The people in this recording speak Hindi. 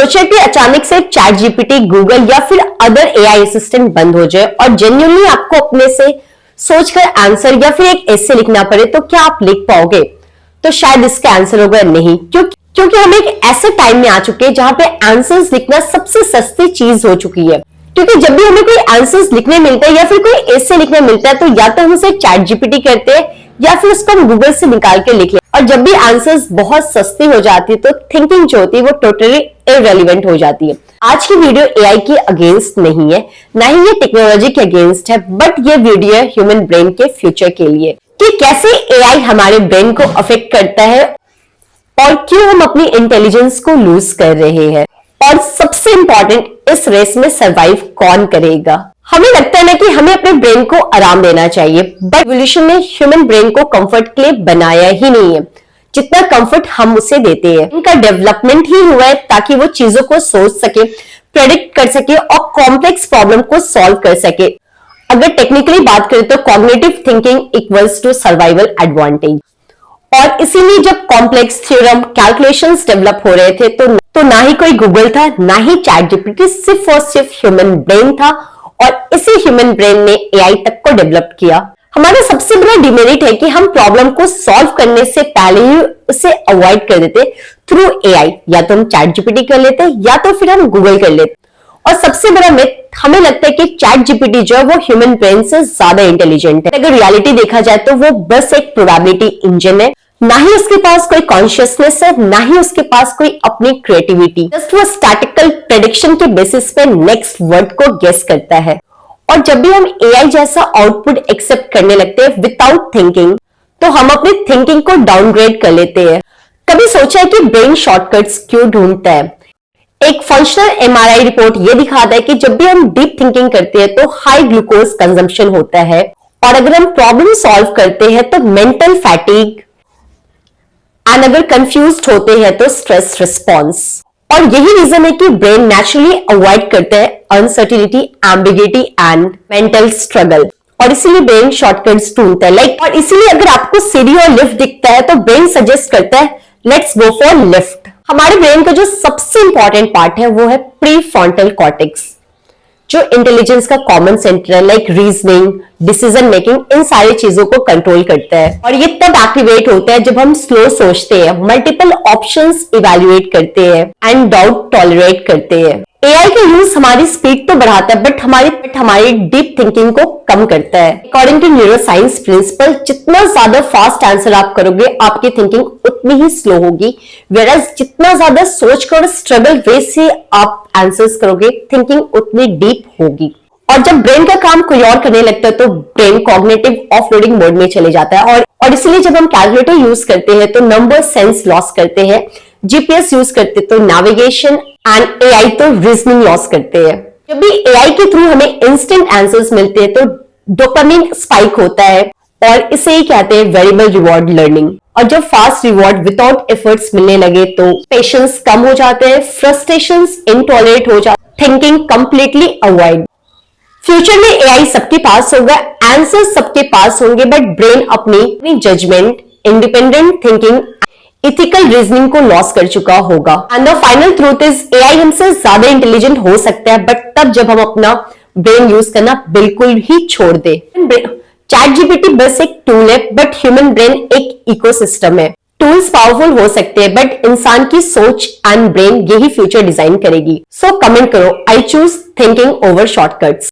सोचा कि अचानक से चैट जीपीटी, गूगल या फिर अदर एआई असिस्टेंट बंद हो जाए और जेन्युइनली आपको अपने से सोचकर आंसर या फिर एक ऐसे लिखना पड़े, तो क्या आप लिख पाओगे? तो शायद इसका आंसर होगा नहीं, क्योंकि हम एक ऐसे टाइम में आ चुके हैं जहां पे आंसर्स लिखना सबसे सस्ती चीज हो चुकी है। क्योंकि जब भी हमें कोई आंसर्स लिखने मिलता है या फिर कोई ऐसे लिखने मिलता है, तो या तो हम उसे चैट जीपीटी करते हैं या फिर उसको हम गूगल से निकाल के लिख लें। और जब भी आंसर्स बहुत सस्ती हो जाती है तो थिंकिंग जो होती है वो टोटली इररिलेवेंट हो जाती है। आज की वीडियो एआई के अगेंस्ट नहीं है, ना ही ये टेक्नोलॉजी के अगेंस्ट है, बट ये वीडियो है ह्यूमन ब्रेन के फ्यूचर के लिए कि कैसे एआई हमारे ब्रेन को अफेक्ट करता है और क्यों हम अपनी इंटेलिजेंस को लूज कर रहे हैं, और सबसे इंपॉर्टेंट, इस रेस में सरवाइव कौन करेगा। हमें लगता है ना कि हमें अपने ब्रेन को आराम देना चाहिए, बट एवोल्यूशन ने ह्यूमन ब्रेन को कंफर्ट के लिए बनाया ही नहीं है जितना कंफर्ट हम उसे देते हैं। इनका डेवलपमेंट ही हुआ है ताकि वो चीजों को सोच सके, प्रेडिक्ट कर सके और कॉम्प्लेक्स प्रॉब्लम को सॉल्व कर सके। अगर टेक्निकली बात करें तो cognitive thinking equals to survival advantage. और इसीलिए जब कॉम्प्लेक्स थ्योरम, कैलकुलेशंस डेवलप हो रहे थे तो ना ही कोई गूगल था, ना ही चैट जीपीटी, सिर्फ और सिर्फ ह्यूमन ब्रेन था, और इसी ह्यूमन ब्रेन ने एआई तक को डेवलप किया। हमारा सबसे बड़ा डिमेरिट है कि हम प्रॉब्लम को सॉल्व करने से पहले ही उसे अवॉइड कर देते थ्रू एआई। या तो हम चैट जीपीटी कर लेते या तो फिर हम गूगल कर लेते। और सबसे बड़ा मिथ, हमें लगता है कि चैट जीपीटी जो है वो ह्यूमन ब्रेन से ज्यादा इंटेलिजेंट है। अगर रियलिटी देखा जाए तो वो बस एक प्रोबेबिलिटी इंजन है। ना ही उसके पास कोई कॉन्शियसनेस है, ना ही उसके पास कोई अपनी क्रिएटिविटी। जस्ट वो स्टैटिकल प्रेडिक्शन के बेसिस पे नेक्स्ट वर्ड को गेस करता है। और जब भी हम एआई जैसा आउटपुट एक्सेप्ट करने लगते हैं विदाउट थिंकिंग, तो हम अपनी थिंकिंग को डाउनग्रेड कर लेते हैं। कभी सोचा है कि ब्रेन शॉर्टकट्स क्यों ढूंढता है? एक फंक्शनल एमआरआई रिपोर्ट ये दिखाता है कि जब भी हम डीप थिंकिंग करते हैं तो हाई ग्लूकोज कंजम्पशन होता है, और अगर हम प्रॉब्लम सॉल्व करते हैं तो मेंटल फैटिग, एंड अगर कंफ्यूज्ड होते हैं तो स्ट्रेस रिस्पॉन्स। और यही रीजन है कि ब्रेन नेचुरली अवॉइड करता है uncertainty, ambiguity and mental struggle, और इसीलिए ब्रेन शॉर्टकट्स ढूंढता है। और इसीलिए अगर आपको सीढ़ी और लिफ्ट दिखता है तो ब्रेन सजेस्ट करता है लेट्स गो फॉर लिफ्ट। हमारे ब्रेन का जो सबसे इंपॉर्टेंट पार्ट है वो है प्रीफ्रंटल कॉर्टेक्स, जो इंटेलिजेंस का कॉमन सेंटर है, लाइक रीजनिंग, डिसीजन मेकिंग, इन सारी चीजों को कंट्रोल करता है। और ये तब एक्टिवेट होता है जब हम स्लो सोचते हैं, मल्टीपल ऑप्शंस इवैल्यूएट करते हैं एंड डाउट टॉलरेट करते हैं। एआई का यूज हमारी स्पीड तो बढ़ाता है, बट हमारी डीप थिंकिंग को कम करता है। अकॉर्डिंग टू न्यूरोसाइंस प्रिंसिपल, जितना ज्यादा फास्ट आंसर आप करोगे, आपकी थिंकिंग उतनी ही स्लो होगी, वेयरएज जितना ज्यादा सोचकर स्ट्रगल वे से आप आंसर्स करोगे, थिंकिंग उतनी डीप होगी। और जब ब्रेन का काम कोई और करने लगता है तो ब्रेन कॉग्निटिव ऑफलोडिंग मोड में चले जाता है। और इसलिए जब हम कैलकुलेटर यूज करते हैं तो नंबर सेंस लॉस करते हैं, जीपीएस यूज करते तो नेविगेशन, एंड एआई तो रीजनिंग लॉस करते हैं। जब भी एआई के थ्रू हमें इंस्टेंट आंसर्स मिलते हैं तो डोपामिन स्पाइक होता है, और इसे ही कहते हैं वेरिएबल रिवॉर्ड लर्निंग। और जब फास्ट रिवॉर्ड विदाउट एफर्ट्स मिलने लगे तो पेशेंस कम हो जाते हैं, फ्रस्ट्रेशंस इनटॉलरेट हो जाते, थिंकिंग कंप्लीटली अवॉइड। फ्यूचर में एआई सबके पास होगा, आंसर्स सबके पास होंगे, बट ब्रेन अपनी judgement, independent thinking, ethical reasoning को लॉस कर चुका होगा। And the final truth is AI हमसे ज्यादा इंटेलिजेंट हो सकता है, बट तब जब हम अपना ब्रेन यूज करना बिल्कुल ही छोड़ दे। चैट जीपीटी बस एक टूल है, बट ह्यूमन ब्रेन एक इकोसिस्टम है। टूल्स पावरफुल हो सकते हैं, बट इंसान की सोच एंड ब्रेन यही फ्यूचर डिजाइन करेगी। सो कमेंट करो, I choose thinking over shortcuts.